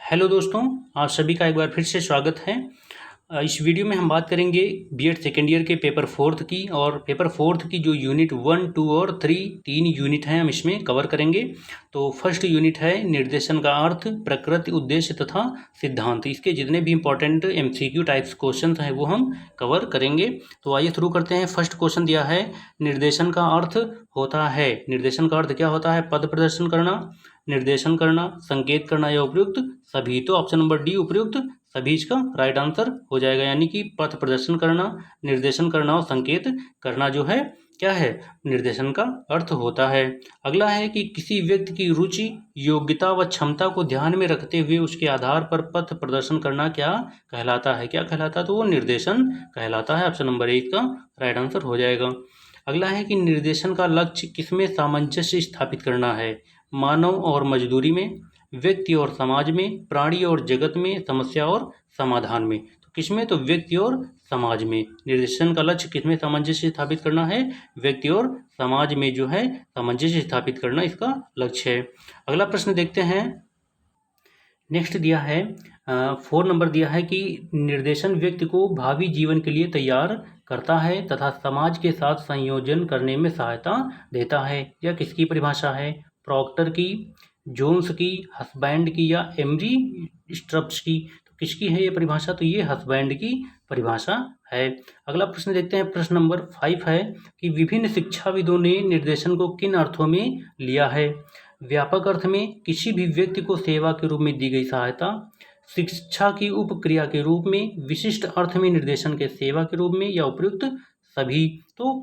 Hello दोस्तों, आप सभी का एक बार फिर से स्वागत है। इस वीडियो में हम बात करेंगे बीएड सेकेंड ईयर के पेपर फोर्थ की, और पेपर फोर्थ की जो यूनिट 1, 2 और 3 तीन यूनिट हैं हम इसमें कवर करेंगे। तो फर्स्ट यूनिट है निर्देशन का अर्थ, प्रकृति, उद्देश्य तथा सिद्धांत। इसके जितने भी इंपॉर्टेंट एमसीक्यू टाइप्स क्वेश्चन हैं वो हम कवर करेंगे। तो आइए शुरू करते हैं। फर्स्ट क्वेश्चन दिया है, निर्देशन का अर्थ होता है। निर्देशन का अर्थ क्या होता है? पद प्रदर्शन करना, निर्देशन करना, संकेत करना या उपयुक्त सभी। तो ऑप्शन नंबर डी उपयुक्त सभी इसका राइट आंसर हो जाएगा, यानी कि पथ प्रदर्शन करना, निर्देशन करना और संकेत करना जो है क्या है, निर्देशन का अर्थ होता है। अगला है कि किसी व्यक्ति की रुचि, योग्यता व क्षमता को ध्यान में रखते हुए उसके आधार पर पथ प्रदर्शन करना क्या कहलाता है? क्या कहलाता है? तो वो निर्देशन कहलाता है। ऑप्शन नंबर 1 का राइट आंसर हो जाएगा। अगला है कि निर्देशन का लक्ष्य किसमें सामंजस्य स्थापित करना है? मानव और मजदूरी में, व्यक्ति और समाज में, प्राणी और जगत में, समस्या और समाधान में। तो किसमें? तो व्यक्ति और समाज में। निर्देशन का लक्ष्य किसमें सामंजस्य स्थापित करना है? व्यक्ति और समाज में जो है सामंजस्य स्थापित करना इसका लक्ष्य है। अगला प्रश्न देखते हैं। नेक्स्ट दिया है 4 नंबर दिया है कि निर्देशन व्यक्ति को भावी जीवन के लिए तैयार करता है तथा समाज के साथ संयोजन करने में सहायता देता है। यह किसकी परिभाषा है? प्रॉक्टर की, जोन्स की, हसबैंड की या एमरी स्ट्रप्स की? तो किसकी है ये परिभाषा? तो ये हसबैंड की परिभाषा है। अगला प्रश्न देखते हैं। प्रश्न नंबर 5 है कि विभिन्न शिक्षाविदों ने निर्देशन को किन अर्थों में लिया है? व्यापक अर्थ में, किसी भी व्यक्ति को सेवा के रूप में दी गई सहायता, शिक्षा की उपक्रिया के रूप में, विशिष्ट अर्थ में निर्देशन के सेवा के रूप में या उपयुक्त सभी। तो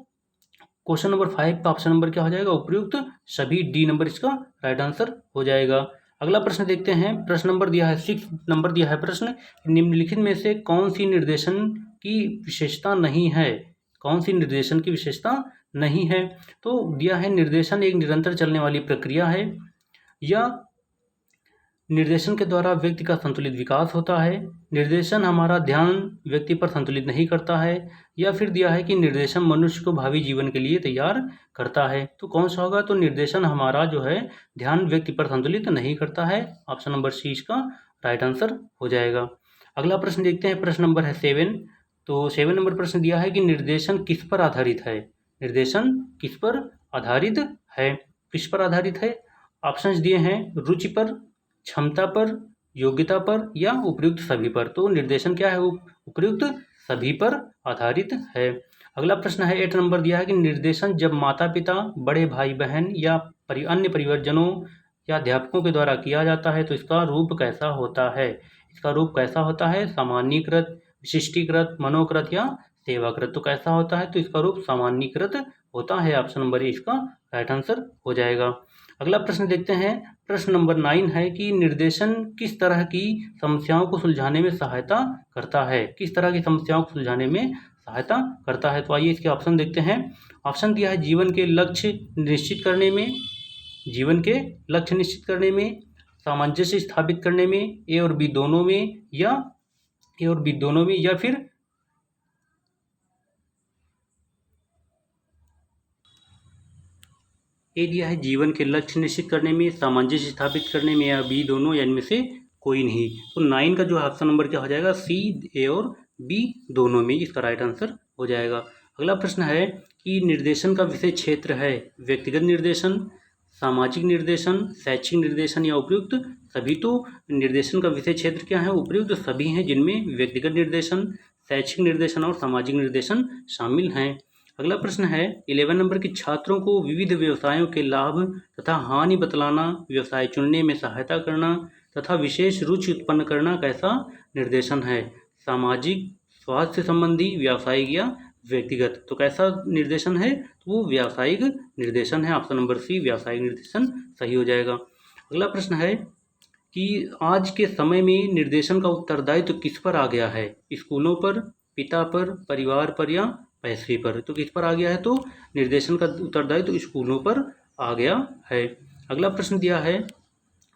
क्वेश्चन नंबर 5 का ऑप्शन नंबर क्या हो जाएगा? उपयुक्त सभी, डी नंबर इसका राइट आंसर हो जाएगा। अगला प्रश्न देखते हैं। प्रश्न नंबर दिया है 6 नंबर दिया है प्रश्न, निम्नलिखित में से कौन सी निर्देशन की विशेषता नहीं है? कौन सी निर्देशन की विशेषता नहीं है? तो दिया है निर्देशन एक निरंतर चलने वाली प्रक्रिया है, या निर्देशन के द्वारा व्यक्ति का संतुलित विकास होता है, निर्देशन हमारा ध्यान व्यक्ति पर संतुलित नहीं करता है, या फिर दिया है कि निर्देशन मनुष्य को भावी जीवन के लिए तैयार करता है। तो कौन सा होगा? तो निर्देशन हमारा जो है ध्यान व्यक्ति पर संतुलित नहीं करता है। ऑप्शन नंबर सी इसका राइट आंसर हो जाएगा। अगला प्रश्न देखते हैं। प्रश्न नंबर है 7। तो 7 नंबर प्रश्न दिया है कि निर्देशन किस पर आधारित है? निर्देशन किस पर आधारित है? किस पर आधारित है? ऑप्शंस दिए हैं रुचि पर, क्षमता पर, योग्यता पर या उपयुक्त सभी पर। तो निर्देशन क्या है? उपयुक्त सभी पर आधारित है। अगला प्रश्न है 8 नंबर दिया है कि निर्देशन जब माता पिता, बड़े भाई बहन या अन्य परिवारजनों या अध्यापकों के द्वारा किया जाता है तो इसका रूप कैसा होता है? इसका रूप कैसा होता है? सामान्यीकृत, विशिष्टीकृत, मनोकृत या सेवाकृत। तो कैसा होता है? तो इसका रूप सामान्यीकृत होता है। ऑप्शन नंबर ए इसका राइट आंसर हो जाएगा। अगला प्रश्न देखते हैं। प्रश्न नंबर 9 है कि निर्देशन किस तरह की समस्याओं को सुलझाने में सहायता करता है? किस तरह की समस्याओं को सुलझाने में सहायता करता है? तो आइए इसके ऑप्शन देखते हैं। ऑप्शन दिया है जीवन के लक्ष्य निश्चित करने में, जीवन के लक्ष्य निश्चित करने में, सामंजस्य स्थापित करने में, ए और बी दोनों में, या फिर ए दिया है जीवन के लक्ष्य निश्चित करने में, सामंजस्य स्थापित करने में, या बी दोनों, या इनमें से कोई नहीं। तो 9 का जो ऑप्शन नंबर क्या हो जाएगा? सी, ए और बी दोनों में, इसका राइट आंसर हो जाएगा। अगला प्रश्न है कि निर्देशन का विषय क्षेत्र है व्यक्तिगत निर्देशन, सामाजिक निर्देशन, शैक्षिक निर्देशन या उपयुक्त सभी। तो निर्देशन का विषय क्षेत्र क्या है? उपयुक्त सभी हैं, जिनमें व्यक्तिगत निर्देशन, शैक्षिक निर्देशन और सामाजिक निर्देशन शामिल हैं। अगला प्रश्न है 11 नंबर की छात्रों को विविध व्यवसायों के लाभ तथा हानि बतलाना, व्यवसाय चुनने में सहायता करना तथा विशेष रुचि उत्पन्न करना कैसा निर्देशन है? सामाजिक, स्वास्थ्य संबंधी, व्यावसायिक या व्यक्तिगत। तो कैसा निर्देशन है? तो वो व्यावसायिक निर्देशन है। ऑप्शन नंबर सी व्यावसायिक निर्देशन सही हो जाएगा। अगला प्रश्न है कि आज के समय में निर्देशन का उत्तरदायित्व किस पर आ गया है? स्कूलों पर, पिता पर, परिवार पर या पैसे पर। तो किस पर आ गया है? तो निर्देशन का उत्तरदायित्व स्कूलों पर आ गया है। अगला प्रश्न दिया है।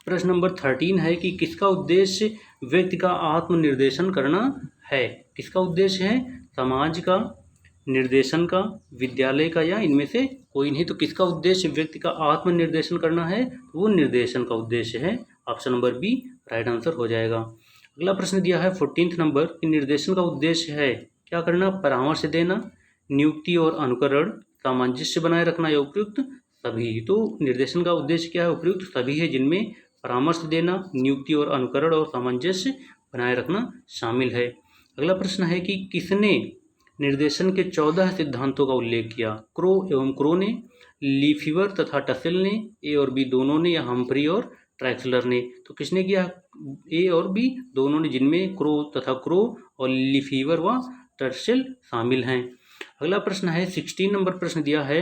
प्रश्न नंबर 13 है कि किसका उद्देश्य व्यक्ति का आत्मनिर्देशन करना है? किसका उद्देश्य है? समाज का, निर्देशन का, विद्यालय का या इनमें से कोई नहीं। तो किसका उद्देश्य व्यक्ति का आत्मनिर्देशन करना है? तो वो निर्देशन का उद्देश्य है। Option number B right answer हो जाएगा। अगला प्रश्न दिया है 14th नंबर कि निर्देशन का उद्देश्य है क्या करना, परामर्श देना, नियुक्ति और अनुकरण, सामंजस्य बनाए रखना या उपयुक्त सभी। तो निर्देशन का उद्देश्य क्या है, उपयुक्त सभी है, जिनमें परामर्श देना, नियुक्ति और अनुकरण और सामंजस्य बनाए रखना शामिल है। अगला प्रश्न है कि किसने निर्देशन के 14 सिद्धांतों का उल्लेख किया, क्रो एवं क्रो ने, लीफीवर तथा टसेल ने, ए और बी दोनों ने या हम्फ्री और ट्रैक्सलर ने। तो किसने किया, ए और बी दोनों ने, जिनमें क्रो तथा क्रो और लीफीवर व टसेल शामिल हैं। अगला प्रश्न है 16 नंबर प्रश्न दिया है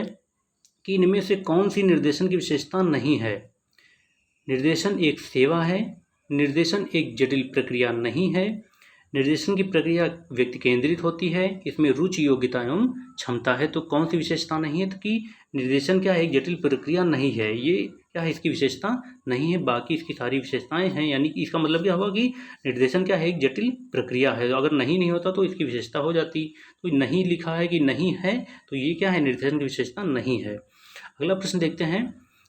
कि इनमें से कौन सी निर्देशन की विशेषता नहीं है। निर्देशन एक सेवा है, निर्देशन एक जटिल प्रक्रिया नहीं है, निर्देशन की प्रक्रिया व्यक्ति केंद्रित होती है, इसमें रुचि, योग्यता एवं क्षमता है। तो कौन सी विशेषता नहीं है, तो कि निर्देशन क्या है, एक जटिल प्रक्रिया नहीं है, ये क्या है, इसकी विशेषता नहीं है, बाकी इसकी सारी विशेषताएं हैं। यानी कि इसका मतलब क्या हुआ कि निर्देशन क्या है, एक जटिल प्रक्रिया है। अगर नहीं होता तो इसकी विशेषता हो जाती। तो नहीं लिखा है कि नहीं है, तो ये क्या है, निर्देशन की विशेषता नहीं है। अगला प्रश्न देखते हैं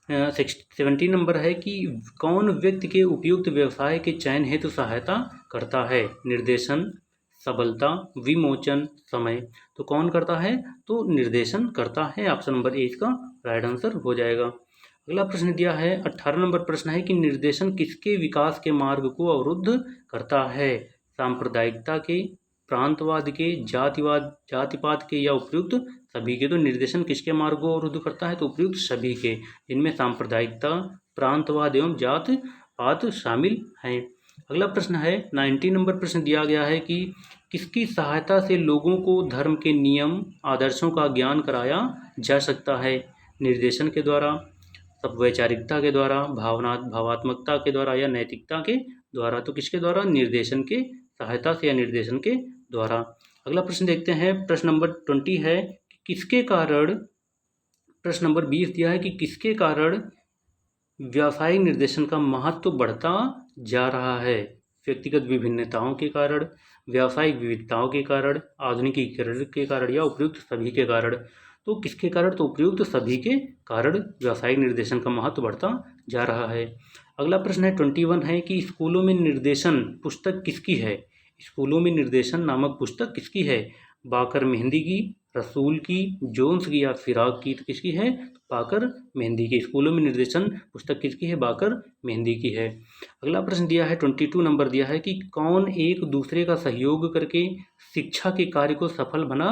17 नंबर है कि कौन व्यक्ति के उपयुक्त व्यवसाय के चयन हेतु सहायता करता है, निर्देशन, सबलता, विमोचन, समय। तो कौन करता है, तो निर्देशन करता है, ऑप्शन नंबर ए इसका राइट आंसर हो जाएगा। अगला प्रश्न दिया है 18 नंबर प्रश्न है कि निर्देशन किसके विकास के मार्ग को अवरुद्ध करता है, सांप्रदायिकता के, प्रांतवाद के, जातिवाद के या उपयुक्त सभी के। तो निर्देशन किसके मार्ग को अवरुद्ध करता है, तो उपयुक्त सभी के, जिनमें सांप्रदायिकता, प्रांतवाद एवं जातिवाद शामिल हैं। अगला प्रश्न है 19 नंबर प्रश्न दिया गया है कि किसकी सहायता से लोगों को धर्म के नियम, आदर्शों का ज्ञान कराया जा सकता है, निर्देशन के द्वारा, वैचारिकता के द्वारा, भावात्मकता के द्वारा या नैतिकता के द्वारा। तो किसके द्वारा, निर्देशन के सहायता से या निर्देशन के द्वारा। अगला प्रश्न देखते हैं, प्रश्न नंबर 20 है कि किसके कारण, प्रश्न नंबर 20 दिया है कि किसके कारण व्यावसायिक निर्देशन का महत्व बढ़ता जा रहा है, व्यक्तिगत विभिन्नताओं के कारण, व्यावसायिक विविधताओं के कारण, आधुनिकीकरण के कारण या उपयुक्त सभी के कारण। तो किसके कारण, तो उपयुक्त सभी के कारण व्यावसायिक निर्देशन का महत्व बढ़ता जा रहा है। अगला प्रश्न है 21 है कि स्कूलों में निर्देशन पुस्तक किसकी है, स्कूलों में निर्देशन नामक पुस्तक किसकी है, बाकर मेहंदी की, रसूल की, जोन्स की या फिराक की। तो किसकी है, बाकर मेहंदी की। स्कूलों में निर्देशन पुस्तक किसकी है, बाकर मेहंदी की है। अगला प्रश्न दिया है 22 नंबर दिया है कि कौन एक दूसरे का सहयोग करके शिक्षा के कार्य को सफल बना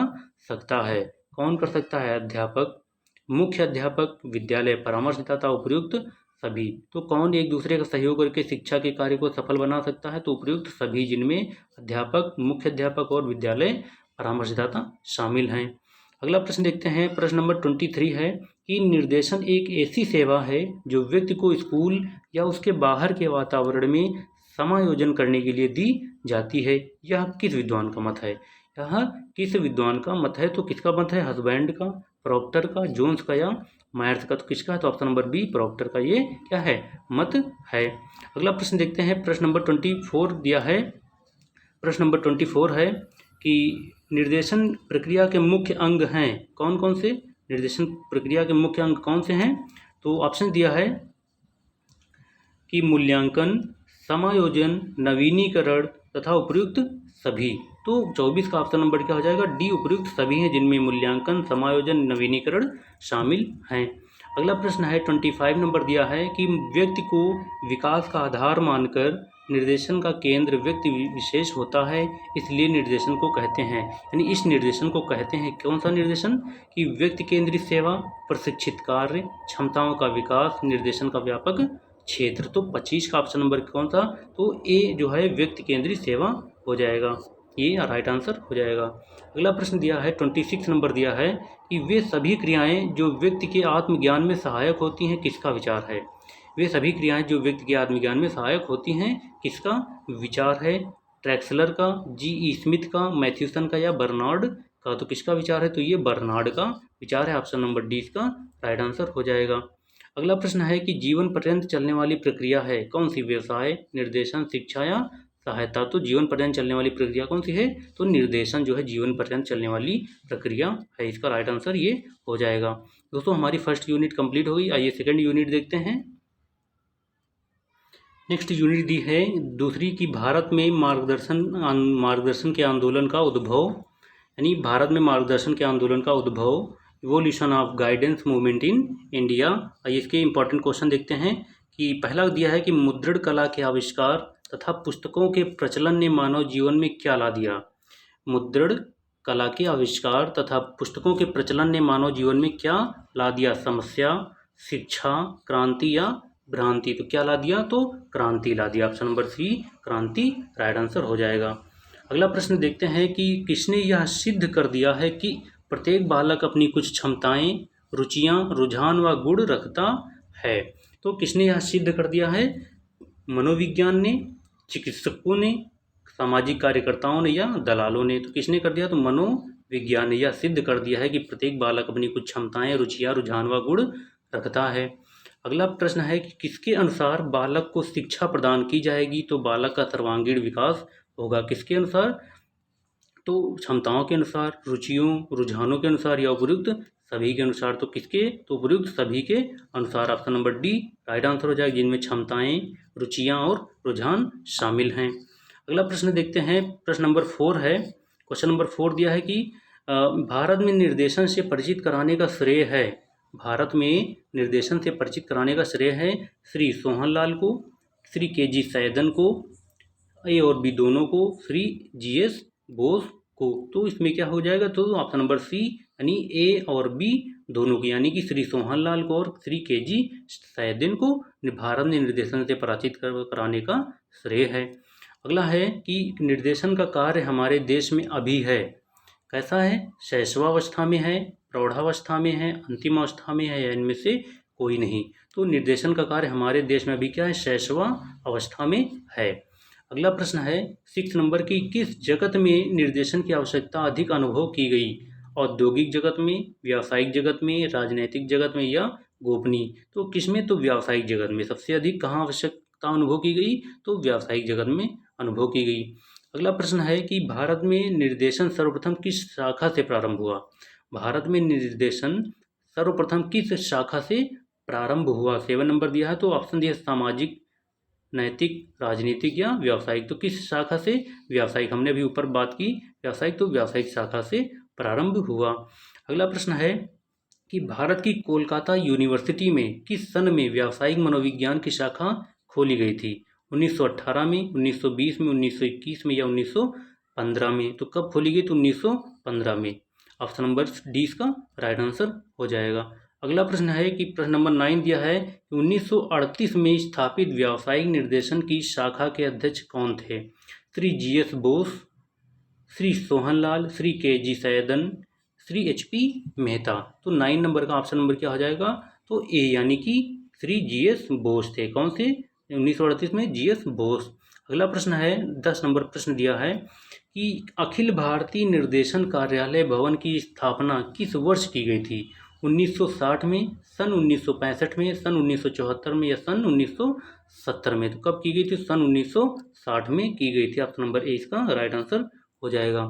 सकता है, कौन कर सकता है, अध्यापक, मुख्य अध्यापक, विद्यालय परामर्शदाता, उपयुक्त सभी। तो कौन एक दूसरे का सहयोग करके शिक्षा के कार्य को सफल बना सकता है, तो उपयुक्त सभी, जिनमें अध्यापक, मुख्य अध्यापक और विद्यालय परामर्शदाता शामिल हैं। अगला प्रश्न देखते हैं, प्रश्न नंबर 23 है कि निर्देशन एक ऐसी सेवा है जो व्यक्ति को स्कूल या उसके बाहर के वातावरण में समायोजन करने के लिए दी जाती है। यह किस विद्वान का मत है, यह किस विद्वान का मत है, तो किसका मत है, हसबैंड का, प्रॉक्टर का, जोन्स का या मायर्स का। तो किसका है, तो ऑप्शन नंबर बी प्रॉक्टर का ये क्या है, मत है। अगला प्रश्न देखते हैं, प्रश्न नंबर 24 दिया है, प्रश्न नंबर 24 है कि निर्देशन प्रक्रिया के मुख्य अंग हैं, कौन कौन से, निर्देशन प्रक्रिया के मुख्य अंग कौन से हैं। तो ऑप्शन दिया है कि मूल्यांकन, समायोजन, नवीनीकरण तथा उपयुक्त सभी। तो 24 का ऑप्शन नंबर क्या हो जाएगा, डी उपयुक्त सभी हैं, जिनमें मूल्यांकन, समायोजन, नवीनीकरण शामिल हैं। अगला प्रश्न है 25 नंबर दिया है कि व्यक्ति को विकास का आधार मानकर निर्देशन का केंद्र व्यक्ति विशेष होता है, इसलिए निर्देशन को कहते हैं, यानी इस निर्देशन को कहते हैं कौन सा निर्देशन, कि व्यक्ति केंद्रित सेवा, प्रशिक्षित कार्य, क्षमताओं का विकास, निर्देशन का व्यापक क्षेत्र। तो 25 का ऑप्शन नंबर कौन सा, तो ए जो है व्यक्ति केंद्रित सेवा हो जाएगा, ये राइट आंसर हो जाएगा। अगला प्रश्न दिया है 26 नंबर दिया है कि वे सभी क्रियाएं जो व्यक्ति के आत्मज्ञान में सहायक होती हैं, किसका विचार है, वे सभी क्रियाएं जो व्यक्ति के आत्मज्ञान में सहायक होती हैं, किसका विचार है, ट्रैक्सलर का, जी स्मिथ का, मैथ्यूसन का या बर्नार्ड का। तो किसका विचार है, तो ये बर्नार्ड का विचार है, ऑप्शन नंबर डी इसका राइट आंसर हो जाएगा। अगला प्रश्न है कि जीवन पर्यंत चलने वाली प्रक्रिया है कौन सी, व्यवसाय, निर्देशन, शिक्षा या सहायता। तो जीवन पर्यंत चलने वाली प्रक्रिया कौन सी है, तो निर्देशन जो है जीवन पर्यंत चलने वाली प्रक्रिया है, इसका राइट आंसर ये हो जाएगा। दोस्तों हमारी फर्स्ट यूनिट कंप्लीट हो गई, आइए सेकंड यूनिट देखते हैं। नेक्स्ट यूनिट दी है दूसरी की भारत में मार्गदर्शन के आंदोलन का उद्भव, यानी भारत में मार्गदर्शन के आंदोलन का उद्भव, evolution of guidance movement in India. इसके इंपॉर्टेंट क्वेश्चन देखते हैं कि पहला दिया है कि मुद्रण कला के आविष्कार तथा पुस्तकों के प्रचलन ने मानव जीवन में क्या ला दिया। मुद्रण कला के आविष्कार तथा पुस्तकों के प्रचलन ने मानव जीवन में क्या ला दिया। समस्या, शिक्षा, क्रांति या भ्रांति। तो क्या ला दिया, तो क्रांति ला दिया। ऑप्शन नंबर सी क्रांति राइट आंसर हो जाएगा। अगला प्रश्न देखते हैं कि किसने यह सिद्ध कर दिया है कि प्रत्येक बालक अपनी कुछ क्षमताएं, रुचियां, रुझान व गुण रखता है। तो किसने यह सिद्ध कर दिया है। मनोविज्ञान ने, चिकित्सकों ने, सामाजिक कार्यकर्ताओं ने या दलालों ने। तो किसने कर दिया, तो मनोविज्ञान ने यह सिद्ध कर दिया है कि प्रत्येक बालक अपनी कुछ क्षमताएं, रुचियां, रुझान व गुण रखता है। अगला प्रश्न है कि किसके अनुसार बालक को शिक्षा प्रदान की जाएगी तो बालक का सर्वांगीण विकास होगा। किसके अनुसार, तो क्षमताओं के अनुसार, रुचियों, रुझानों के अनुसार या उपयुक्त सभी के अनुसार। तो किसके, तो उपयुक्त सभी के अनुसार। Option number D right answer हो जाएगा, जिनमें क्षमताएं, रुचियां और रुझान शामिल हैं। अगला प्रश्न देखते हैं, प्रश्न नंबर 4 है। क्वेश्चन नंबर 4 दिया है कि भारत में निर्देशन से परिचित कराने का श्रेय है। भारत में निर्देशन से परिचित कराने का श्रेय है श्री सोहनलाल को, श्री के.जी. सैदन को, ए और बी दोनों को, श्री जी.एस. बोस को। तो इसमें क्या हो जाएगा, तो ऑप्शन नंबर सी यानी ए और बी दोनों की, यानी कि श्री सोहनलाल को और श्री के.जी. सैदन को भारत में निर्देशन से परिचित कराने का श्रेय है। अगला है कि निर्देशन का कार्य हमारे देश में अभी है। कैसा है, शैशवावस्था में है, प्रौढ़ावस्था में है, अंतिम अवस्था में है या इनमें से कोई नहीं। तो निर्देशन का कार्य हमारे देश में अभी क्या है, शैशवा अवस्था में है। अगला प्रश्न है 6 नंबर की, किस जगत में निर्देशन की आवश्यकता अधिक अनुभव की गई। औद्योगिक जगत में, व्यावसायिक जगत में, राजनीतिक जगत में या गोपनीय। तो किसमें, तो व्यावसायिक जगत में सबसे अधिक कहाँ आवश्यकता अनुभव की गई, तो व्यावसायिक जगत में अनुभव की गई। अगला प्रश्न है कि भारत में निर्देशन सर्वप्रथम किस शाखा से प्रारंभ हुआ। भारत में निर्देशन सर्वप्रथम किस शाखा से प्रारंभ हुआ। 7 नंबर दिया है, तो ऑप्शन दिया सामाजिक, नैतिक, राजनीतिक या व्यावसायिक। तो किस शाखा से, व्यावसायिक। हमने अभी ऊपर बात की व्यावसायिक, तो व्यावसायिक शाखा से प्रारंभ हुआ। अगला प्रश्न है कि भारत की कोलकाता यूनिवर्सिटी में किस सन में व्यावसायिक मनोविज्ञान की शाखा खोली गई थी। 1918 में, 1920 में, 1921 में या 1915 में। तो कब खोली गई, तो 1915 में। ऑप्शन नंबर डी इसका राइट आंसर हो जाएगा। अगला प्रश्न है कि प्रश्न नंबर 9 दिया है कि 1938 में स्थापित व्यावसायिक निर्देशन की शाखा के अध्यक्ष कौन थे। Shri G S. Bose, Shri Sohanlal, Shri K G. Saidan, Shri H P. Mehta. तो 9 नंबर का ऑप्शन नंबर क्या हो जाएगा, तो ए यानी कि श्री जी.एस. बोस थे। कौन से, 1938 में जी.एस. बोस। अगला प्रश्न है 10 नंबर प्रश्न दिया है कि अखिल भारतीय निर्देशन कार्यालय भवन की स्थापना किस वर्ष की गई थी। 1960 में, सन 1965 में, सन 1974 में या सन 1970 में। तो कब की गई थी, सन 1960 में की गई थी। ऑप्शन नंबर ए इसका राइट आंसर हो जाएगा।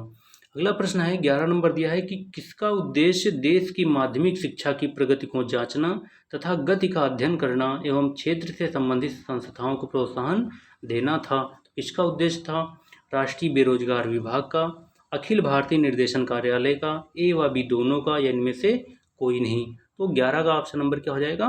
अगला प्रश्न है 11 नंबर दिया है कि किसका उद्देश्य देश की माध्यमिक शिक्षा की प्रगति को जांचना तथा गति का अध्ययन करना एवं क्षेत्र से संबंधित संस्थाओं को प्रोत्साहन देना था। इसका उद्देश्य था राष्ट्रीय बेरोजगार विभाग का, अखिल भारतीय निर्देशन कार्यालय का, ए व बी दोनों का या इनमें से कोई नहीं। तो 11 का ऑप्शन नंबर क्या हो जाएगा,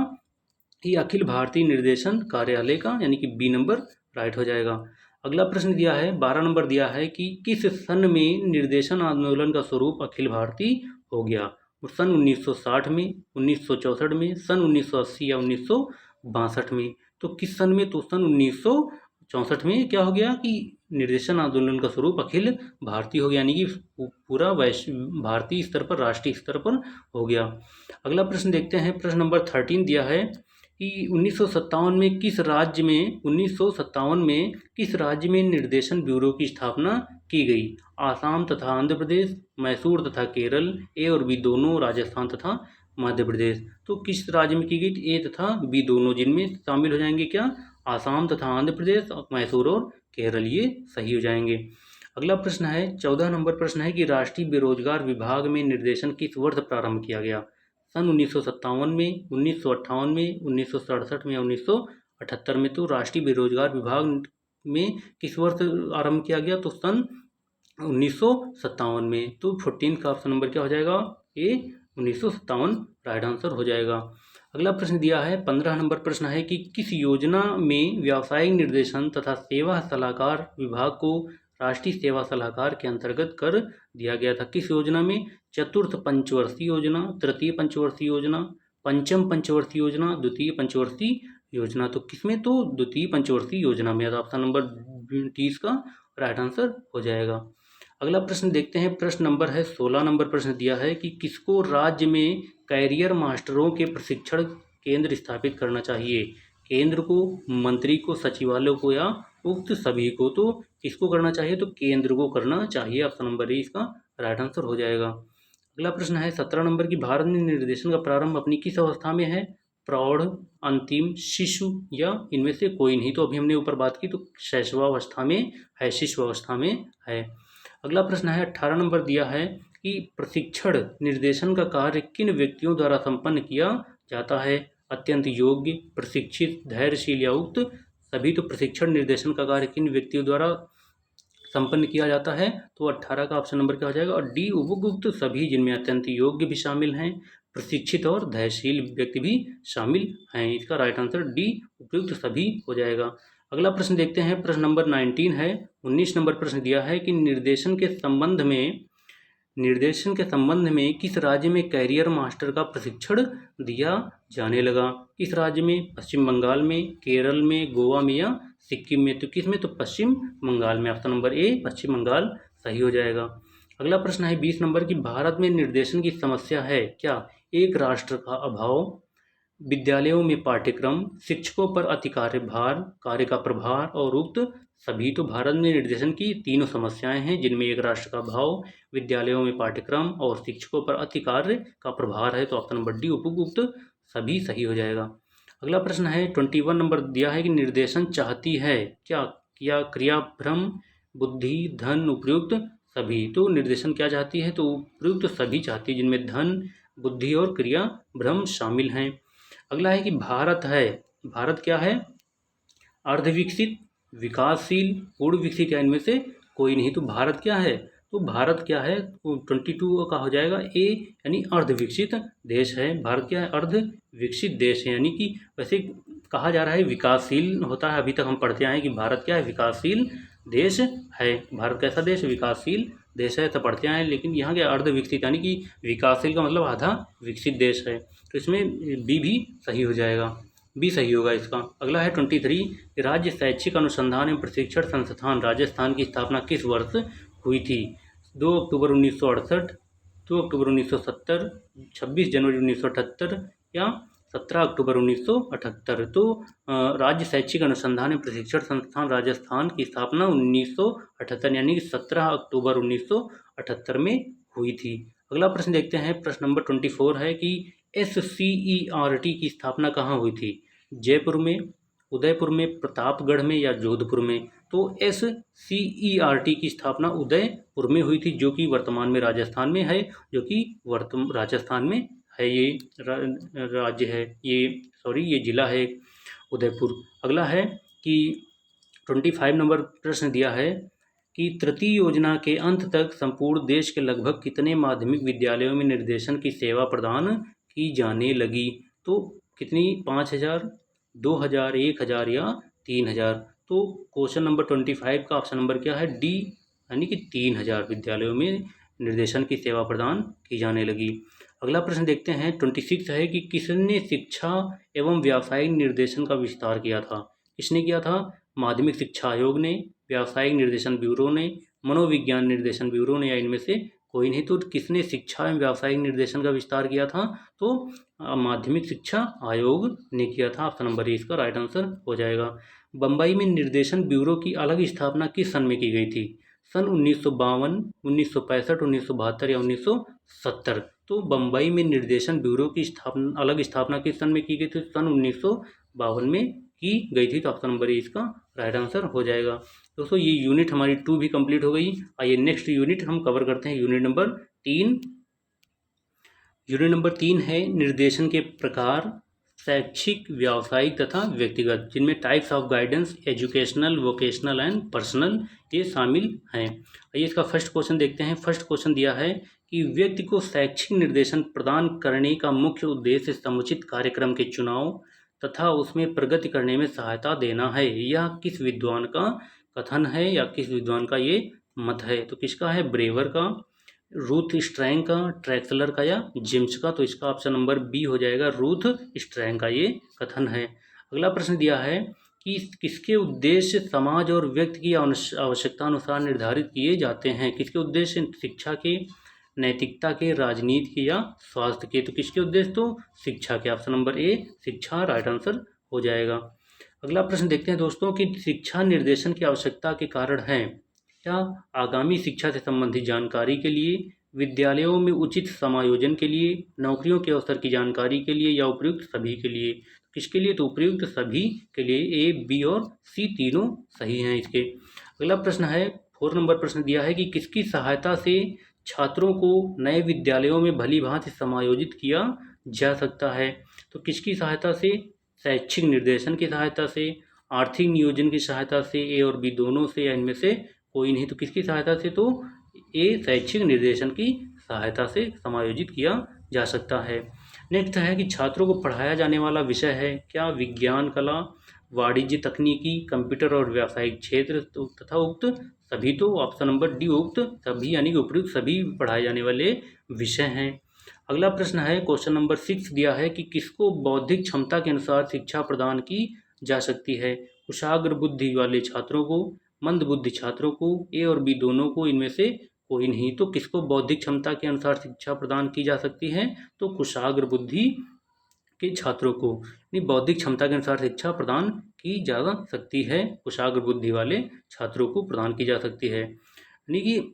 कि अखिल भारतीय निर्देशन कार्यालय का, यानी कि बी नंबर राइट हो जाएगा। अगला प्रश्न दिया है 12 नंबर दिया है कि किस सन में निर्देशन आंदोलन का स्वरूप अखिल भारतीय हो गया। सन 1960 में, 1964 में, सन 1980 या 1962 में। तो किस सन में, तो सन 1964 में क्या हो गया कि निर्देशन आंदोलन का स्वरूप अखिल भारतीय हो गया, यानी कि पूरा भारतीय स्तर पर, राष्ट्रीय स्तर पर हो गया। अगला प्रश्न देखते हैं, प्रश्न नंबर 13 दिया है कि 1957 में किस राज्य में, 1957 में किस राज्य में निर्देशन ब्यूरो की स्थापना की गई। आसाम तथा आंध्र प्रदेश, मैसूर तथा केरल, ए और बी दोनों, राजस्थान तथा मध्य प्रदेश। तो किस राज्य में की गई, ए तथा बी दोनों, जिनमें शामिल हो जाएंगे क्या, आसाम तथा आंध्र प्रदेश, मैसूर और केरल, ये सही हो जाएंगे। अगला प्रश्न है 14 नंबर प्रश्न है कि राष्ट्रीय बेरोजगार विभाग में निर्देशन किस वर्ष प्रारंभ किया गया। सन 1957 में, 1958 में, 1967 में या 1968 78 में। तो राष्ट्रीय बेरोजगार विभाग में किस वर्ष आरंभ किया गया? तो सन 1957 में। तो 14 का ऑप्शन नंबर क्या हो जाएगा? ए 1957 राइट आंसर हो जाएगा। अगला प्रश्न दिया है 15 नंबर प्रश्न है कि किस योजना में व्यावसायिक निर्देशन तथा सेवा सलाहकार विभाग को राष्ट्रीय सेवा सलाहकार के अंतर्गत कर दिया गया था? किस योजना में? चतुर्थ पंचवर्षीय योजना, तृतीय पंचवर्षीय योजना, पंचम पंचवर्षीय योजना, द्वितीय पंचवर्षीय योजना। तो किसमें? तो द्वितीय पंचवर्षीय योजना में। ऑप्शन नंबर 20 का राइट आंसर हो जाएगा। अगला प्रश्न देखते हैं। प्रश्न नंबर है 16 नंबर प्रश्न दिया है कि किसको राज्य में कैरियर मास्टरों के प्रशिक्षण केंद्र स्थापित करना चाहिए? केंद्र को, मंत्री को, सचिवालय को या उक्त सभी को? तो किसको करना चाहिए? तो केंद्र को करना चाहिए। ऑप्शन नंबर ए इसका राइट आंसर हो जाएगा। अगला प्रश्न है 17 नंबर की भारत में निर्देशन का प्रारंभ अपनी किस अवस्था में है? प्रौढ़, अंतिम, शिशु या इनमें से कोई नहीं? तो अभी हमने ऊपर बात की तो शैशवावस्था में है, शिशु अवस्था में है। अगला प्रश्न है 18 नंबर दिया है कि प्रशिक्षण निर्देशन का कार्य किन व्यक्तियों द्वारा संपन्न किया जाता है? अत्यंत योग्य, प्रशिक्षित, धैर्यशील या उक्त सभी? तो प्रशिक्षण निर्देशन का कार्य किन व्यक्तियों द्वारा संपन्न किया जाता है? तो 18 का ऑप्शन नंबर क्या हो जाएगा? और डी उपयुक्त सभी, जिनमें अत्यंत योग्य भी शामिल हैं, प्रशिक्षित और धैर्यशील व्यक्ति भी शामिल हैं। इसका राइट आंसर डी उपयुक्त सभी हो जाएगा। अगला प्रश्न देखते हैं। प्रश्न नंबर 19 है। 19 नंबर प्रश्न दिया है कि निर्देशन के संबंध में किस राज्य में कैरियर मास्टर का प्रशिक्षण दिया जाने लगा? किस राज्य में? पश्चिम बंगाल में, केरल में, गोवा में या सिक्किम में? तो किस में? तो पश्चिम बंगाल में। ऑप्शन नंबर ए पश्चिम बंगाल सही हो जाएगा। अगला प्रश्न है 20 नंबर की भारत में निर्देशन की समस्या है क्या? एक राष्ट्र का अभाव, विद्यालयों में पाठ्यक्रम, शिक्षकों पर अति कार्यभार, कार्य का प्रभार और उक्त सभी। तो भारत में निर्देशन की तीनों समस्याएं हैं, जिनमें एक राष्ट्र का अभाव, विद्यालयों में पाठ्यक्रम और शिक्षकों पर अति कार्य का प्रभार है। तो ऑप्शन नंबर डी उपयुक्त सभी सही हो जाएगा। अगला प्रश्न है 21 नंबर दिया है कि निर्देशन चाहती है क्या? क्रिया, भ्रम, बुद्धि, धन, उपयुक्त सभी। तो निर्देशन क्या चाहती है? तो उपयुक्त सभी चाहती है, जिनमें धन, बुद्धि और क्रिया, भ्रम शामिल हैं। अगला है कि भारत क्या है? अर्धविकसित, विकासशील, पूर्ण विकसित या इनमें से कोई नहीं? तो भारत क्या है? तो भारत क्या है? 22 का हो जाएगा ए, यानी अर्धविकसित देश है। भारत क्या है? अर्धविकसित देश है, यानी कि वैसे कहा जा रहा है विकासशील होता है। अभी तक हम पढ़ते आए हैं कि भारत क्या है? विकासशील देश है। भारत कैसा देश? विकासशील देश है, तो पढ़ते आए हैं। लेकिन यहाँ क्या? अर्धविकसित, यानी कि विकासशील का मतलब आधा विकसित देश है। तो इसमें बी भी सही हो जाएगा, बी सही होगा इसका। अगला है 23 राज्य शैक्षिक अनुसंधान एवं प्रशिक्षण संस्थान राजस्थान की स्थापना किस वर्ष हुई थी? 2 अक्टूबर 1968, 2 अक्टूबर 1970, 26 जनवरी 1978 या 17 अक्टूबर 1978। तो राज्य शैक्षिक अनुसंधान एवं प्रशिक्षण संस्थान राजस्थान की स्थापना 1978 यानी कि 17 अक्टूबर 1978 में हुई थी। अगला प्रश्न देखते हैं। प्रश्न नंबर 24 है कि SCERT की स्थापना कहाँ हुई थी? जयपुर में, उदयपुर में, प्रतापगढ़ में या जोधपुर में? तो SCERT की स्थापना उदयपुर में हुई थी, जो कि वर्तमान में राजस्थान में है, राजस्थान में है। ये राज्य है, ये जिला है उदयपुर। अगला है कि 25 नंबर प्रश्न दिया है कि तृतीय योजना के अंत तक संपूर्ण देश के लगभग कितने माध्यमिक विद्यालयों में निर्देशन की सेवा प्रदान की जाने लगी? तो कितनी? 5000, 2000, 1000 या 3000? तो क्वेश्चन नंबर 25 का ऑप्शन नंबर क्या है? डी, यानी कि 3000 विद्यालयों में निर्देशन की सेवा प्रदान की जाने लगी। अगला प्रश्न देखते हैं। 26 है कि किसने शिक्षा एवं व्यावसायिक निर्देशन का विस्तार किया था? किसने किया था? माध्यमिक शिक्षा आयोग ने, व्यावसायिक निर्देशन ब्यूरो ने, मनोविज्ञान निर्देशन ब्यूरो ने या इनमें से कोई नहीं? तो किसने शिक्षा एवं व्यावसायिक निर्देशन का विस्तार किया था? तो माध्यमिक शिक्षा आयोग ने किया था। ऑप्शन नंबर ए इसका राइट आंसर हो जाएगा। बम्बई में निर्देशन ब्यूरो की अलग स्थापना किस सन में की गई थी? सन 1952, 1965, 1972 या 1970? तो बम्बई में निर्देशन ब्यूरो की अलग स्थापना किस सन में की गई थी? सन 1952 में की गई थी। तो ऑप्शन नंबर ए इसका राइट आंसर हो जाएगा। दोस्तों ये यूनिट हमारी 2 भी कंप्लीट हो गई। आइए नेक्स्ट यूनिट हम कवर करते हैं, यूनिट नंबर 3। यूनिट नंबर 3 है निर्देशन के प्रकार, शैक्षिक, व्यावसायिक तथा व्यक्तिगत, जिनमें types of guidance educational, vocational and personal ये शामिल हैं। आइए इसका फर्स्ट क्वेश्चन देखते हैं। फर्स्ट क्वेश्चन दिया है कि व्यक्ति को शैक्षिक निर्देशन प्रदान करने का मुख्य उद्देश्य समुचित कार्यक्रम के चुनाव तथा उसमें प्रगति करने में सहायता देना है। यह किस विद्वान का कथन है या किस विद्वान का ये मत है? तो किसका है? ब्रेवर का, रूथ स्ट्रैंग का, ट्रैक्सलर का या जिम्स का? तो इसका ऑप्शन नंबर बी हो जाएगा, रूथ स्ट्रैंग का ये कथन है। अगला प्रश्न दिया है कि किसके उद्देश्य समाज और व्यक्ति की आवश्यकता अनुसार निर्धारित किए जाते हैं? किसके उद्देश्य? शिक्षा के, नैतिकता के, राजनीति के या स्वास्थ्य के? तो किसके उद्देश्य? तो शिक्षा के। ऑप्शन नंबर ए शिक्षा राइट आंसर हो जाएगा। अगला प्रश्न देखते हैं दोस्तों कि शिक्षा निर्देशन की आवश्यकता के कारण है क्या? आगामी शिक्षा से संबंधित जानकारी के लिए, विद्यालयों में उचित समायोजन के लिए, नौकरियों के अवसर की जानकारी के लिए या उपयुक्त सभी के लिए? किसके लिए? तो उपयुक्त सभी के लिए। ए, बी और सी तीनों सही हैं इसके। अगला प्रश्न है 4 नंबर प्रश्न दिया है कि किसकी सहायता से छात्रों को नए विद्यालयों में भली भांति समायोजित किया जा सकता है? तो किसकी सहायता से? शैक्षिक निर्देशन की सहायता से, आर्थिक नियोजन की सहायता से, ए और बी दोनों से या इनमें से कोई नहीं? तो किसकी सहायता से? तो ए शैक्षिक निर्देशन की सहायता से समायोजित किया जा सकता है। नेक्स्ट है कि छात्रों को पढ़ाया जाने वाला विषय है क्या? विज्ञान, कला, वाणिज्य, तकनीकी, कंप्यूटर और व्यावसायिक क्षेत्र तो तथा उक्त सभी? तो ऑप्शन नंबर डी उक्त सभी यानी कि उपयुक्त सभी पढ़ाए जाने वाले विषय हैं। अगला प्रश्न है क्वेश्चन नंबर 6 दिया है कि किसको बौद्धिक क्षमता के अनुसार शिक्षा प्रदान की जा सकती है? कुशाग्र बुद्धि वाले छात्रों को, मंद बुद्धि छात्रों को, ए और बी दोनों को, इनमें से कोई नहीं? तो किसको बौद्धिक क्षमता के अनुसार शिक्षा प्रदान की जा सकती है? तो कुशाग्र बुद्धि के छात्रों को यानी बौद्धिक क्षमता के अनुसार शिक्षा प्रदान की जा सकती है, कुशाग्र बुद्धि वाले छात्रों को प्रदान की जा सकती है। यानी कि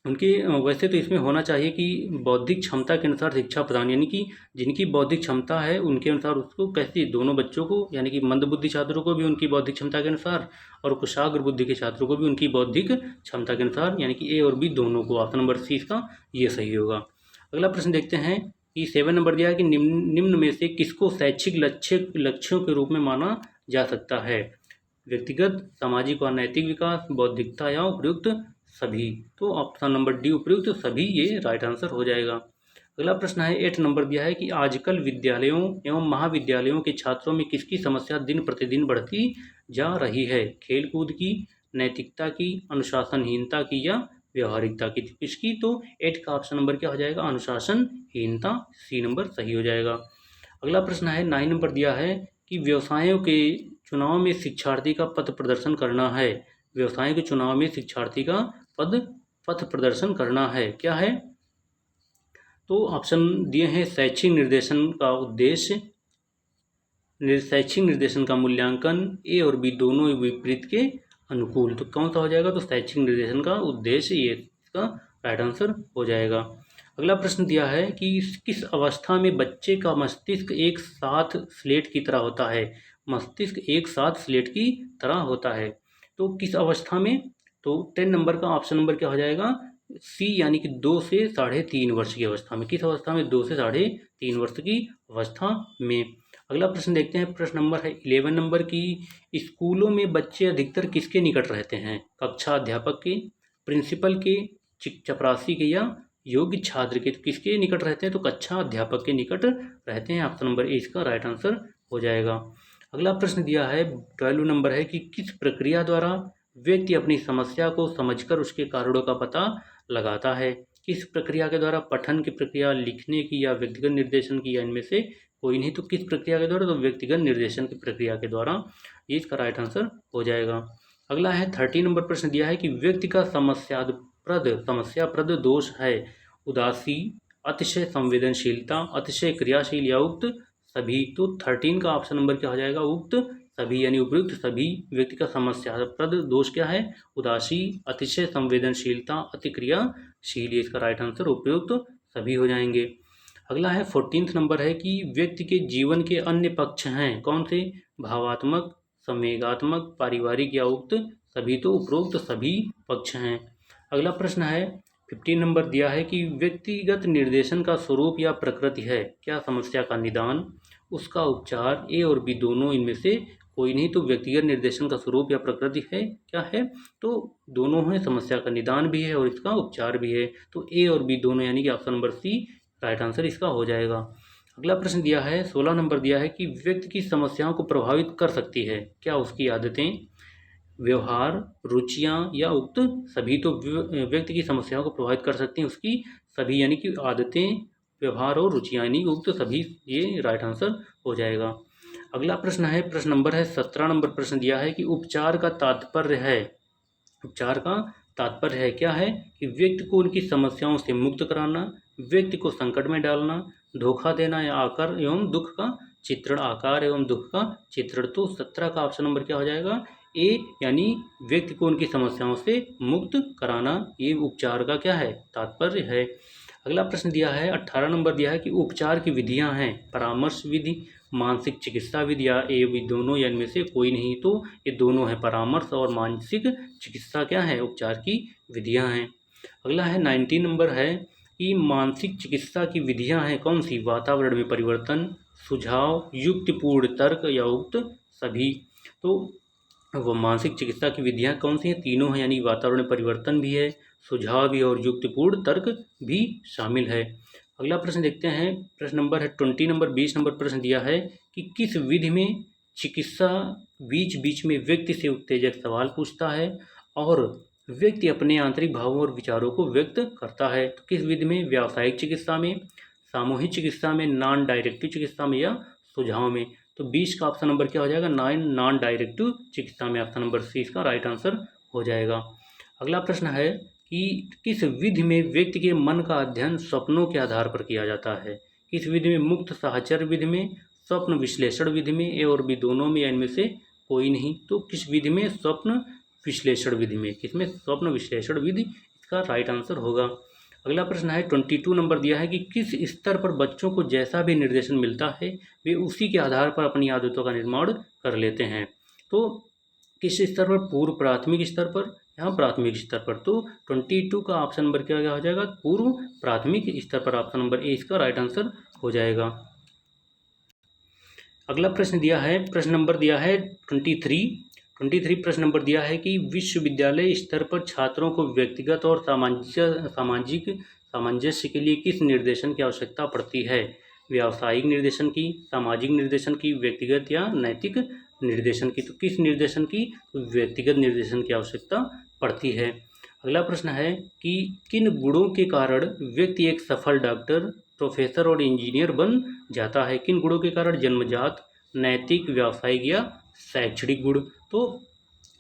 उनके वैसे तो इसमें होना चाहिए कि बौद्धिक क्षमता के अनुसार शिक्षा प्रदान, यानी कि जिनकी बौद्धिक क्षमता है उनके अनुसार उसको कैसी, दोनों बच्चों को यानी कि मंद बुद्धि छात्रों को भी उनकी बौद्धिक क्षमता के अनुसार और कुशाग्र बुद्धि के छात्रों को भी उनकी बौद्धिक क्षमता के अनुसार, यानी कि ए और बी दोनों को। ऑप्शन नंबर सी इसका ये सही होगा। अगला प्रश्न देखते हैं कि 7 नंबर दिया है कि निम्न में से किसको शैक्षिक लक्ष्यों के रूप में माना जा सकता है? व्यक्तिगत, सामाजिक और नैतिक विकास, बौद्धिकता या उपयुक्त सभी? तो ऑप्शन नंबर डी उपयुक्त सभी ये राइट आंसर हो जाएगा। अगला प्रश्न है 8 नंबर दिया है कि आजकल विद्यालयों एवं महाविद्यालयों के छात्रों में किसकी समस्या दिन प्रतिदिन बढ़ती जा रही है? खेलकूद की, नैतिकता की, अनुशासनहीनता की या व्यवहारिकता की? किसकी? तो 8 का ऑप्शन नंबर क्या हो जाएगा? अनुशासनहीनता, सी नंबर सही हो जाएगा। अगला प्रश्न है 9 नंबर दिया है कि व्यवसायों के चुनाव में शिक्षार्थी का पथ प्रदर्शन करना है। व्यवसाय के चुनाव में शिक्षार्थी का पथ प्रदर्शन करना है, क्या है? तो ऑप्शन दिए हैं शैक्षिक निर्देशन का उद्देश्य, शैक्षिक निर्देशन का मूल्यांकन, ए और बी दोनों विपरीत के अनुकूल। तो कौन सा हो जाएगा? तो शैक्षिक निर्देशन का उद्देश्य ये इसका राइट आंसर हो जाएगा। अगला प्रश्न दिया है कि किस अवस्था में बच्चे का मस्तिष्क एक साथ स्लेट की तरह होता है? मस्तिष्क एक साथ स्लेट की तरह होता है, तो किस अवस्था में? तो 10 नंबर का ऑप्शन नंबर क्या हो जाएगा? सी यानी कि 2 से 3.5 वर्ष की अवस्था में। किस अवस्था में? 2 से 3.5 वर्ष की अवस्था में। अगला प्रश्न देखते हैं, प्रश्न नंबर है 11 नंबर की, स्कूलों में बच्चे अधिकतर किसके निकट रहते हैं? कक्षा अध्यापक के, प्रिंसिपल के, चपरासी के या योग्य छात्र के? तो किसके निकट रहते हैं? तो कक्षा अध्यापक के निकट रहते हैं। ऑप्शन नंबर ए इसका राइट आंसर हो जाएगा। अगला प्रश्न दिया है 12 नंबर है कि किस प्रक्रिया द्वारा व्यक्ति अपनी समस्या को समझकर उसके कारणों का पता लगाता है? किस प्रक्रिया के द्वारा? पठन की प्रक्रिया, लिखने की या व्यक्तिगत निर्देशन की या इनमें से कोई नहीं? तो किस प्रक्रिया के द्वारा? तो व्यक्तिगत निर्देशन की प्रक्रिया के द्वारा, ये इसका राइट आंसर हो जाएगा। अगला है 13 नंबर प्रश्न दिया है कि व्यक्ति का समस्याप्रद दोष है उदासी, अतिशय संवेदनशीलता, अतिशय क्रियाशील या उक्त सभी? तो 13 का ऑप्शन नंबर क्या हो जाएगा? उक्त सभी यानी उपयुक्त सभी। व्यक्ति का समस्याप्रद दोष क्या है? उदासी, अतिशय संवेदनशीलता, अति क्रियाशील, ये इसका राइट आंसर उपयुक्त सभी हो जाएंगे। अगला है 14 नंबर है कि व्यक्ति के जीवन के अन्य पक्ष हैं कौन से? भावात्मक, संवेगात्मक, पारिवारिक या उक्त सभी? तो उपरोक्त सभी पक्ष हैं। अगला प्रश्न है 15 नंबर दिया है कि व्यक्तिगत निर्देशन का स्वरूप या प्रकृति है क्या? समस्या का निदान, उसका उपचार ए और बी दोनों इनमें से कोई नहीं। तो व्यक्तिगत निर्देशन का स्वरूप या प्रकृति है क्या है, तो दोनों है, समस्या का निदान भी है और इसका उपचार भी है। तो ए और बी दोनों, यानी कि option number C right answer इसका हो जाएगा। अगला प्रश्न दिया है 16 नंबर दिया है कि व्यक्ति की समस्याओं को प्रभावित कर सकती है क्या उसकी आदतें, व्यवहार, रुचियां या उक्त सभी। तो व्यक्ति की समस्याओं को प्रभावित कर सकती हैं उसकी सभी, यानी कि आदतें, व्यवहार और रुचियां, यानी उक्त सभी, ये राइट आंसर हो जाएगा। अगला प्रश्न है, प्रश्न नंबर है 17 नंबर प्रश्न दिया है कि उपचार का तात्पर्य है, उपचार का तात्पर्य है क्या है, कि व्यक्ति को उनकी समस्याओं से मुक्त कराना, व्यक्ति को संकट में डालना, धोखा देना या आकार एवं दुख का चित्रण, आकार एवं दुख का चित्रण। तो 17 का ऑप्शन नंबर क्या हो जाएगा, ए, यानी व्यक्ति को उनकी समस्याओं से मुक्त कराना, ये उपचार का क्या है, तात्पर्य है। अगला प्रश्न दिया है 18 नंबर दिया है कि उपचार की विधियां हैं परामर्श विधि, मानसिक चिकित्सा विधि या ए बी दोनों, या इनमें से कोई नहीं। तो ये दोनों है, परामर्श और मानसिक चिकित्सा क्या है, उपचार की विधियां हैं। अगला है 19 नंबर है कि मानसिक चिकित्सा की विधियां हैं कौन सी, वातावरण में परिवर्तन, सुझाव, युक्तिपूर्ण तर्क या उक्त सभी। तो वो मानसिक चिकित्सा की विधियां कौन सी हैं, तीनों हैं, यानी वातावरण में परिवर्तन भी है, सुझाव भी और युक्तिपूर्ण तर्क भी शामिल है। अगला प्रश्न देखते हैं, प्रश्न नंबर है 20 नंबर 20 नंबर प्रश्न दिया है कि किस विधि में चिकित्सा बीच बीच में व्यक्ति से उत्तेजक सवाल पूछता है और व्यक्ति अपने आंतरिक भावों और विचारों को व्यक्त करता है। तो किस विधि में, व्यावसायिक चिकित्सा में, सामूहिक चिकित्सा में, नॉन डायरेक्टिव चिकित्सा में या सुझाव में। तो 20 का ऑप्शन नंबर क्या हो जाएगा, नॉन डायरेक्टिव चिकित्सा में, ऑप्शन नंबर सी इसका राइट आंसर हो जाएगा। अगला प्रश्न है कि किस विधि में व्यक्ति के मन का अध्ययन स्वप्नों के आधार पर किया जाता है, किस विधि में, मुक्त साहचर्य विधि में, स्वप्न विश्लेषण विधि में, ए और बी दोनों में या इनमें से कोई नहीं। तो किस विधि में, स्वप्न विश्लेषण विधि में, किसमें, स्वप्न विश्लेषण विधि इसका राइट आंसर होगा। अगला प्रश्न है 22 नंबर दिया है कि किस स्तर पर बच्चों को जैसा भी निर्देशन मिलता है वे उसी के आधार पर अपनी आदतों का निर्माण कर लेते हैं। तो किस स्तर पर, पूर्व प्राथमिक स्तर पर, यहाँ प्राथमिक स्तर पर। तो 22 का ऑप्शन नंबर क्या हो जाएगा, पूर्व प्राथमिक स्तर पर, ऑप्शन नंबर ए इसका राइट आंसर हो जाएगा। अगला प्रश्न दिया है, प्रश्न नंबर दिया है 23 प्रश्न नंबर दिया है कि विश्वविद्यालय स्तर पर छात्रों को व्यक्तिगत और सामंजस्य के लिए किस निर्देशन की आवश्यकता पड़ती है, व्यावसायिक निर्देशन की, सामाजिक निर्देशन की, व्यक्तिगत या नैतिक निर्देशन की। तो किस निर्देशन की, व्यक्तिगत निर्देशन की आवश्यकता पड़ती है। अगला प्रश्न है कि किन गुणों के कारण व्यक्ति एक सफल डॉक्टर, प्रोफेसर और इंजीनियर बन जाता है, किन गुणों के कारण, जन्मजात, नैतिक, व्यावसायिक या शैक्षणिक गुण। तो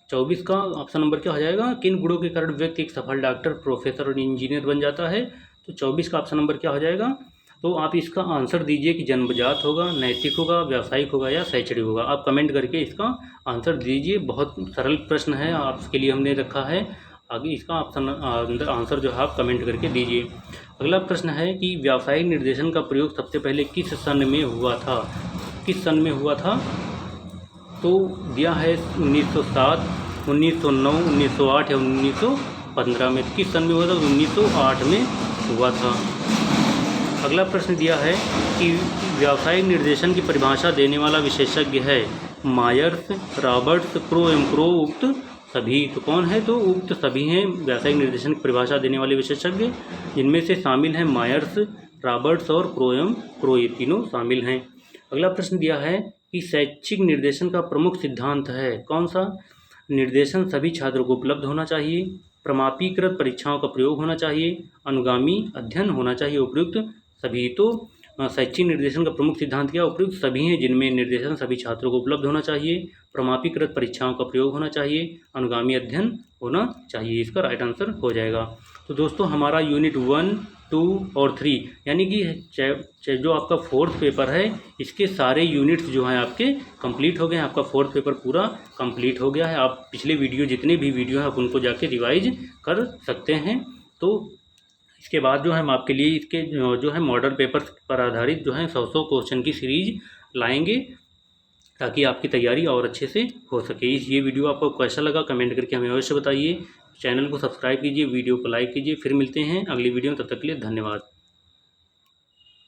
24 का ऑप्शन नंबर क्या हो जाएगा, किन गुणों के कारण व्यक्ति एक सफल डॉक्टर, प्रोफेसर और इंजीनियर बन जाता है। तो 24 का ऑप्शन नंबर क्या हो जाएगा, तो आप इसका आंसर दीजिए कि जन्मजात होगा, नैतिक होगा, व्यावसायिक होगा या शैक्षणिक होगा। आप कमेंट करके इसका आंसर दीजिए, बहुत सरल प्रश्न है आपके लिए हमने रखा है, आगे इसका ऑप्शन आंसर जो है आप कमेंट करके दीजिए। अगला प्रश्न है कि व्यावसायिक निर्देशन का प्रयोग सबसे पहले किस सन में हुआ था, किस सन में हुआ था। तो दिया है 1907, 1909, 1908 या 1915 में। किस सन में हुआ था, 1908 में हुआ था। अगला प्रश्न दिया है कि व्यावसायिक निर्देशन की परिभाषा देने वाला विशेषज्ञ है मायर्स, रॉबर्ट्स, क्रो एवं क्रो, उक्त सभी। तो कौन है, तो उक्त सभी हैं व्यावसायिक निर्देशन की परिभाषा देने वाले विशेषज्ञ, जिनमें से शामिल हैं मायर्स, रॉबर्ट्स और क्रो एवं क्रो, ये तीनों शामिल हैं। अगला प्रश्न दिया है कि शैक्षिक निर्देशन का प्रमुख सिद्धांत है कौन सा, निर्देशन सभी छात्रों को उपलब्ध होना चाहिए, प्रमापीकृत परीक्षाओं का प्रयोग होना चाहिए, अनुगामी अध्ययन होना चाहिए, उपयुक्त सभी। तो शैक्षिक निर्देशन का प्रमुख सिद्धांत क्या, उपयुक्त सभी हैं, जिनमें निर्देशन सभी छात्रों को उपलब्ध होना चाहिए, प्रमापीकृत परीक्षाओं का प्रयोग होना चाहिए, अनुगामी अध्ययन होना चाहिए, इसका राइट आंसर हो जाएगा। तो दोस्तों हमारा यूनिट 1, 2 और 3 यानी कि जो आपका 4th पेपर है, इसके सारे यूनिट्स जो हैं आपके कंप्लीट हो गए हैं, आपका 4th पेपर पूरा कंप्लीट हो गया है। आप पिछले वीडियो, जितने भी वीडियो हैं, आप उनको जाके रिवाइज कर सकते हैं। तो इसके बाद जो है हम आपके लिए इसके जो है मॉडल पेपर पर आधारित जो है 100 क्वेश्चन की सीरीज लाएंगे, ताकि आपकी तैयारी और अच्छे से हो सके। ये वीडियो आपको कैसा लगा कमेंट करके हमें अवश्य बताइए। चैनल को सब्सक्राइब कीजिए, वीडियो को लाइक कीजिए। फिर मिलते हैं अगली वीडियो में, तब तक के लिए धन्यवाद।